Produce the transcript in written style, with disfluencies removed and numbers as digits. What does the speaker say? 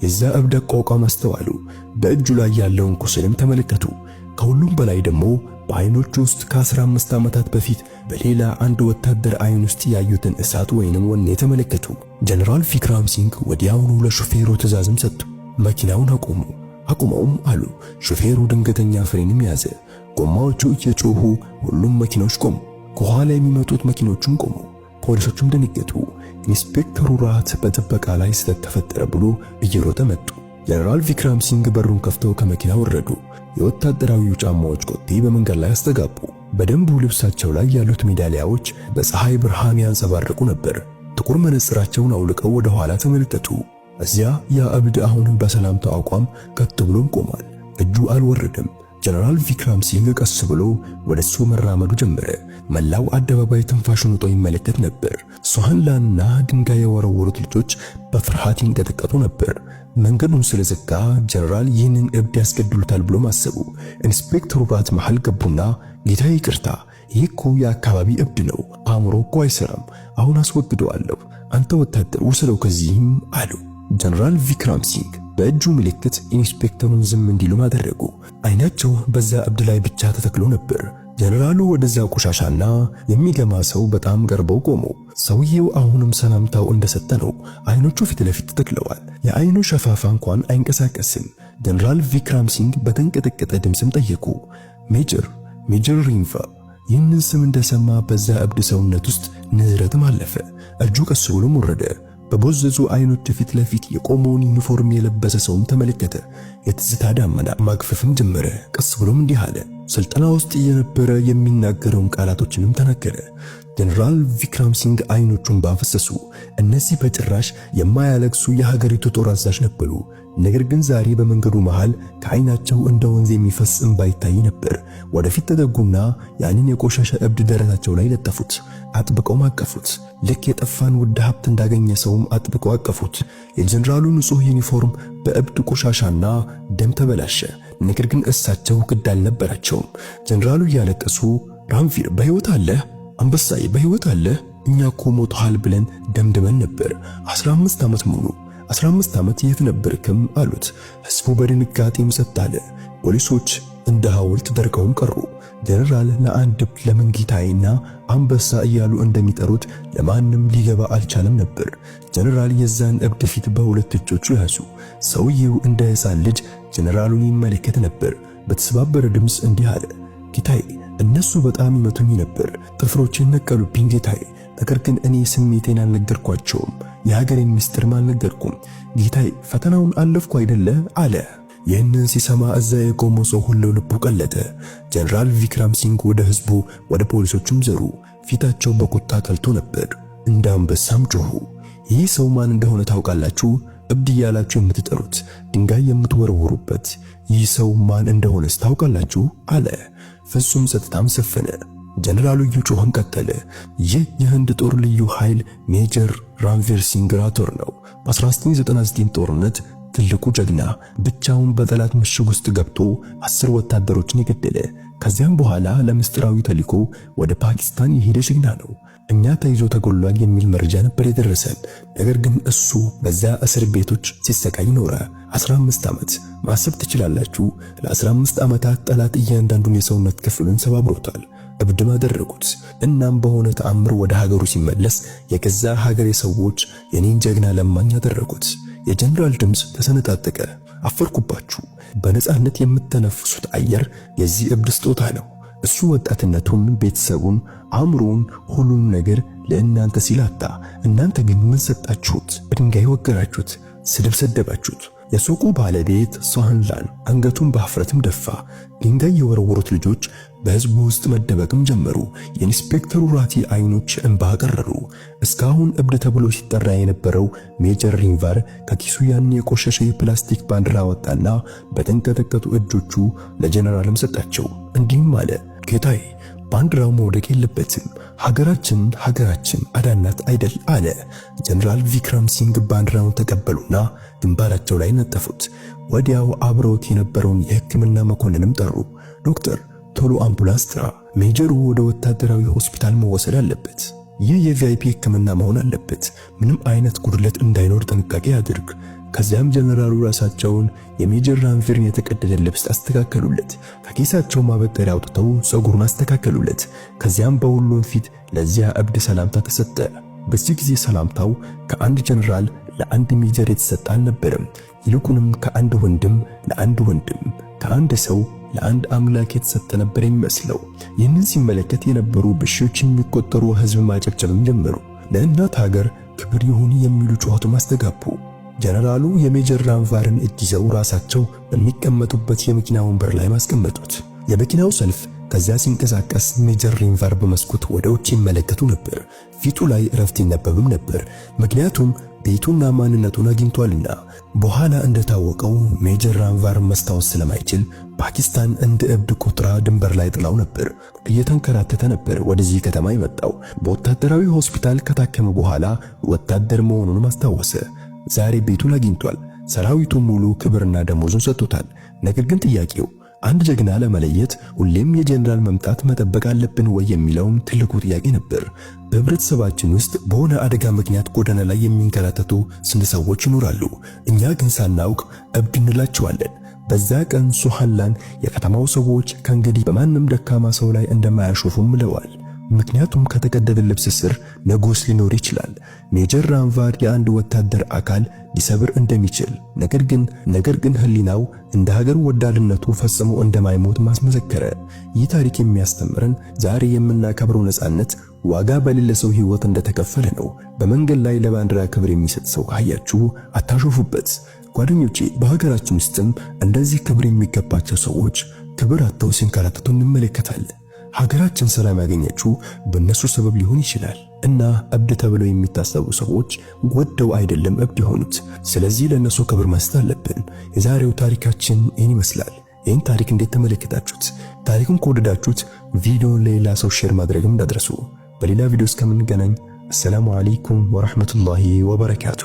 የዛ እብድ አቋቋም አስተዋሉ። በእጁ ላይ ያለውን ቁስልም ተመለከቱ። ከሁሉም በላይ ደግሞ በአይኖቹ ውስጥ ከ15 ዓመታት በፊት በሌላ አንድ ወታደር አይን ውስጥ ያዩትን እሳት ወይንም ወኔ ተመለከቱ። ጀነራል ቪክራም ሲንግ ወዲያውኑ ለሹፌሩ ትዕዛዝም ሰጡ። መኪናውን አቁመውም አሉ። ሹፌሩ ድንገተኛ ፍሬንም ያዘ። ጎማዎቹ እየጮሁ ሁሉም መኪናዎች ቆሙ። ከኋላ የሚመጡት መኪኖችም ቆሙ። ፖሊሶቹም ደነገጡ። ኢንስፔክተሩ ራት በጥበቃ ላይ ስህተት ተፈጠረ ብሎ እየሮጠ መጡ። ጀነራል ቪክራም ሲንግ በሩን ከፍተው ከመኪና ወረዱ። የወታደራዊው ጫማዎች ኮቴ በመንገድ ላይ አስተጋቡ። በደንቡ ልብሳቸው ላይ ያሉት ሜዳሊያዎች በፀሐይ ብርሃን ያንጸባርቁ ነበር። ጥቁር መነጽራቸውን አውልቀው ወደ ኋላ ተመለከቱ። እዚያ ያ እብድ አሁንም በሰላምታ አቋም ቀጥ ብሎም ቆሟል። እጁ አልወረደም። ጀነራል ቪክራም ሲንግ ቀስ ብሎ ወደሱ መራመዱ ጀመረ። መላው አደባባይ ትንፋሹን ውጦ ይመለከት ነበር። ሶሃንላንና ድንጋይ የወረወሩት ልጆች በፍርሃት ይንቀጠቀጡ ነበር። መንገዱን ስለዘጋ ጀነራል ይህንን እብድ ያስገድሉታል ብሎ ማሰቡ። ኢንስፔክተሩ ራት መሃል ገቡና ጌታዬ ይቅርታ፣ ይህ እኮ የአካባቢ እብድ ነው። አእምሮ እኮ አይሰራም። አሁን አስወግደዋለሁ። አንተ ወታደር ውሰደው ከዚህም አሉ። ጀነራል ቪክራም ሲንግ በእጁ ምልክት ኢንስፔክተሩን ዝም እንዲሉ አደረጉ። አይናቸው በዛ እብድ ላይ ብቻ ተተክሎ ነበር። ጀነራሉ ወደዛ ቆሻሻና የሚገማ ሰው በጣም ቀርበው ቆሙ። ሰውየው አሁንም ሰላምታው እንደሰጠ ነው። አይኖቹ ፊት ለፊት ተተክለዋል። የአይኑ ሸፋፋ እንኳን አይንቀሳቀስም። ጀነራል ቪክራም ሲንግ በተንቀጠቀጠ ድምፅም ጠየቁ፣ ሜጀር ሪንቫ። ይህንን ስም እንደሰማ በዛ እብድ ሰውነት ውስጥ ንዝረትም አለፈ። እጁ ቀስ ብሎም ወረደ። በቦዘዙ አይኖች ፊት ለፊት የቆመውን ዩኒፎርም የለበሰ ሰውም ተመለከተ። የትዝታ ዳመና ማግፈፍም ጀመረ። ቀስ ብሎም እንዲህ አለ። ስልጠና ውስጥ የነበረ የሚናገረውን ቃላቶችንም ተናገረ። ጀነራል ቪክራም ሲንግ አይኖቹን ባፈሰሱ። እነዚህ በጭራሽ የማያለቅሱ የሀገሪቱ ጦር አዛዥ ነበሩ። ነገር ግን ዛሬ በመንገዱ መሃል ከአይናቸው እንደ ወንዝ የሚፈስ እንባ ይታይ ነበር። ወደፊት ተጠጉና ያንን የቆሻሻ እብድ ደረታቸው ላይ ለጠፉት። አጥብቀው አቀፉት። ልክ የጠፋን ውድ ሀብት እንዳገኘ ሰውም አጥብቀው አቀፉት። የጀነራሉ ንጹህ ዩኒፎርም በእብድ ቆሻሻና ደም ተበላሸ። ነገር ግን እሳቸው ግድ አልነበራቸውም። ጀነራሉ እያለቀሱ ራንቪር በሕይወት አለህ? አንበሳዬ በሕይወት አለህ? እኛ እኮ ሞተሃል ብለን ደምድመን ነበር 15 ዓመት ሙሉ። 15 ዓመት የት ነበርክም አሉት። ሕዝቡ በድንጋጤም ጸጥ አለ። ፖሊሶች እንደ ሐውልት ደርቀውም ቀሩ። ጀነራል ለአንድ እብድ ለምን ጌታዬና አንበሳ እያሉ እንደሚጠሩት ለማንም ሊገባ አልቻለም ነበር። ጀነራል የዛን እብድ ፊት በሁለት እጆቹ ያዙ። ሰውየው እንደ ሕፃን ልጅ ጀነራሉን ይመለከት ነበር። በተሰባበረ ድምፅ እንዲህ አለ፣ ጌታዬ እነሱ በጣም ይመቱኝ ነበር። ጥፍሮቼን ነቀሉብኝ ጌታዬ። ነገር ግን እኔ ስሜቴን አልነገርኳቸውም። የሀገሬን ምስጢርም አልነገርኩም። ጌታዬ ፈተናውን አለፍኩ አይደለ አለ። ይህንን ሲሰማ እዛ የቆመው ሰው ሁሉ ልቡ ቀለጠ። ጀነራል ቪክራም ሲንግ ወደ ህዝቡ ወደ ፖሊሶቹም ዘሩ። ፊታቸው በቁጣ ቀልቶ ነበር። እንደ አንበሳም ጮሁ። ይህ ሰው ማን እንደሆነ ታውቃላችሁ? እብድ እያላችሁ የምትጠሩት፣ ድንጋይ የምትወረውሩበት ይህ ሰው ማን እንደሆነስ ታውቃላችሁ? አለ። ፍጹም ጸጥታም ሰፈነ። ጀነራሉ እየጮኸም ቀጠለ። ይህ የህንድ ጦር ልዩ ኃይል ሜጀር ራንቪር ሲንግ ራቶር ነው። በ1999 ጦርነት ትልቁ ጀግና፣ ብቻውን በጠላት ምሽግ ውስጥ ገብቶ 10 ወታደሮችን የገደለ፣ ከዚያም በኋላ ለምስጢራዊ ተልዕኮ ወደ ፓኪስታን የሄደ ጀግና ነው። እኛ ተይዞ ተገሏል የሚል መረጃ ነበር የደረሰን። ነገር ግን እሱ በዛ እስር ቤቶች ሲሰቃይ ኖረ 15 ዓመት። ማሰብ ትችላላችሁ። ለ15 ዓመታት ጠላት እያንዳንዱን የሰውነት ክፍሉን ሰባብሮታል፣ እብድም አደረጉት። እናም በሆነ ተአምር ወደ ሀገሩ ሲመለስ የገዛ ሀገሬ ሰዎች የኔን ጀግና ለማኝ ያደረጉት። የጀነራል ድምፅ ተሰነጣጠቀ። አፈርኩባችሁ። በነጻነት የምትተነፍሱት አየር የዚህ እብድ ስጦታ ነው። እሱ ወጣትነቱን፣ ቤተሰቡን፣ አእምሮውን፣ ሁሉን ነገር ለእናንተ ሲል አጣ። እናንተ ግን ምን ሰጣችሁት? በድንጋይ ወገራችሁት፣ ስድብ ሰደባችሁት። የሱቁ ባለቤት ሶሃንላን አንገቱን በአፍረትም ደፋ። ድንጋይ የወረወሩት ልጆች በህዝቡ ውስጥ መደበቅም ጀመሩ። የኢንስፔክተሩ ራቲ አይኖች እንባ ቀረሩ። እስካሁን እብድ ተብሎ ሲጠራ የነበረው ሜጀር ሪንቫር ከኪሱ ያን የቆሸሸ የፕላስቲክ ባንዲራ ወጣና በተንቀጠቀጡ እጆቹ ለጀነራልም ሰጣቸው። እንዲህም አለ፣ ጌታዬ ባንዲራው መውደቅ የለበትም። ሀገራችን አዳናት አይደል አለ። ጀነራል ቪክራም ሲንግ ባንዲራውን ተቀበሉና ግንባራቸው ላይ ነጠፉት። ወዲያው አብረውት የነበረውን የሕክምና መኮንንም ጠሩ። ዶክተር ቶሎ አምቡላንስ ጥራ፣ ሜጀሩ ወደ ወታደራዊ ሆስፒታል መወሰድ አለበት። ይህ የቪአይፒ ሕክምና መሆን አለበት። ምንም አይነት ጉድለት እንዳይኖር ጥንቃቄ አድርግ። ከዚያም ጀነራሉ ራሳቸውን የሜጀር ራንቨርን የተቀደደ ልብስ አስተካከሉለት። ከኪሳቸው ማበጠሪያ አውጥተው ፀጉሩን አስተካከሉለት። ከዚያም በሁሉም ፊት ለዚያ እብድ ሰላምታ ተሰጠ። በዚህ ጊዜ ሰላምታው ከአንድ ጀነራል ለአንድ ሜጀር የተሰጠ አልነበረም። ይልቁንም ከአንድ ወንድም ለአንድ ወንድም፣ ከአንድ ሰው ለአንድ አምላክ የተሰጠ ነበር የሚመስለው። ይህንን ሲመለከት የነበሩ በሺዎች የሚቆጠሩ ሕዝብ ማጨብጨብም ጀመሩ። ለእናት ሀገር ክብር ይሁን የሚሉ ጩኸት ማስተጋቡ። ጀነራሉ የሜጀር ራንቫርን እጅ ይዘው ራሳቸው በሚቀመጡበት የመኪና ወንበር ላይ ማስቀመጡት። የመኪናው ሰልፍ ከዚያ ሲንቀሳቀስ ሜጀር ራንቫር በመስኮት ወደ ውጭ ይመለከቱ ነበር። ፊቱ ላይ እረፍት ይነበብም ነበር፣ ምክንያቱም ቤቱና ማንነቱን አግኝቷልና። በኋላ እንደታወቀው ሜጀር ራንቫር መስታወት ስለማይችል ፓኪስታን እንደ እብድ ቁጥራ ድንበር ላይ ጥላው ነበር። እየተንከራተተ ነበር ወደዚህ ከተማ የመጣው። በወታደራዊ ሆስፒታል ከታከመ በኋላ ወታደር መሆኑን ማስታወሰ። ዛሬ ቤቱን አግኝቷል። ሰራዊቱ ሙሉ ክብርና ደሞዙን ሰጥቶታል። ነገር ግን ጥያቄው አንድ ጀግና ለመለየት ሁሌም የጀነራል መምጣት መጠበቅ አለብን ወይ የሚለውም ትልቁ ጥያቄ ነበር። በህብረተሰባችን ውስጥ በሆነ አደጋ ምክንያት ጎዳና ላይ የሚንከራተቱ ስንት ሰዎች ይኖራሉ። እኛ ግን ሳናውቅ እብድ እንላቸዋለን። በዛ ቀን ሱሐላን የከተማው ሰዎች ከእንግዲህ በማንም ደካማ ሰው ላይ እንደማያሾፉም ብለዋል። ምክንያቱም ከተቀደደ ልብስ ስር ንጉስ ሊኖር ይችላል። ሜጀር ራንቫር የአንድ ወታደር አካል ሊሰብር እንደሚችል፣ ነገር ግን ህሊናው እንደ ሀገር ወዳድነቱ ፈጽሞ እንደማይሞት ማስመሰከረ። ይህ ታሪክ የሚያስተምረን ዛሬ የምናከብረው ነጻነት ዋጋ በሌለ ሰው ህይወት እንደተከፈለ ነው። በመንገድ ላይ ለባንዲራ ክብር የሚሰጥ ሰው ካያችሁ አታሾፉበት። ጓደኞቼ፣ በሀገራችን ውስጥም እንደዚህ ክብር የሚገባቸው ሰዎች ክብር አጥተው ሲንከራተቱ እንመለከታለን። ሀገራችን ሰላም ያገኘችው በእነሱ ሰበብ ሊሆን ይችላል እና እብድ ተብለው የሚታሰቡ ሰዎች ወደው አይደለም እብድ የሆኑት። ስለዚህ ለእነሱ ክብር መስጠት አለብን። የዛሬው ታሪካችን ይህን ይመስላል። ይህን ታሪክ እንዴት ተመለከታችሁት? ታሪኩን ከወደዳችሁት ቪዲዮውን ለሌላ ሰው ሼር ማድረግም እንዳትረሱ። በሌላ ቪዲዮ እስከምንገናኝ አሰላሙ አለይኩም ወራህመቱላሂ ወበረካቱ።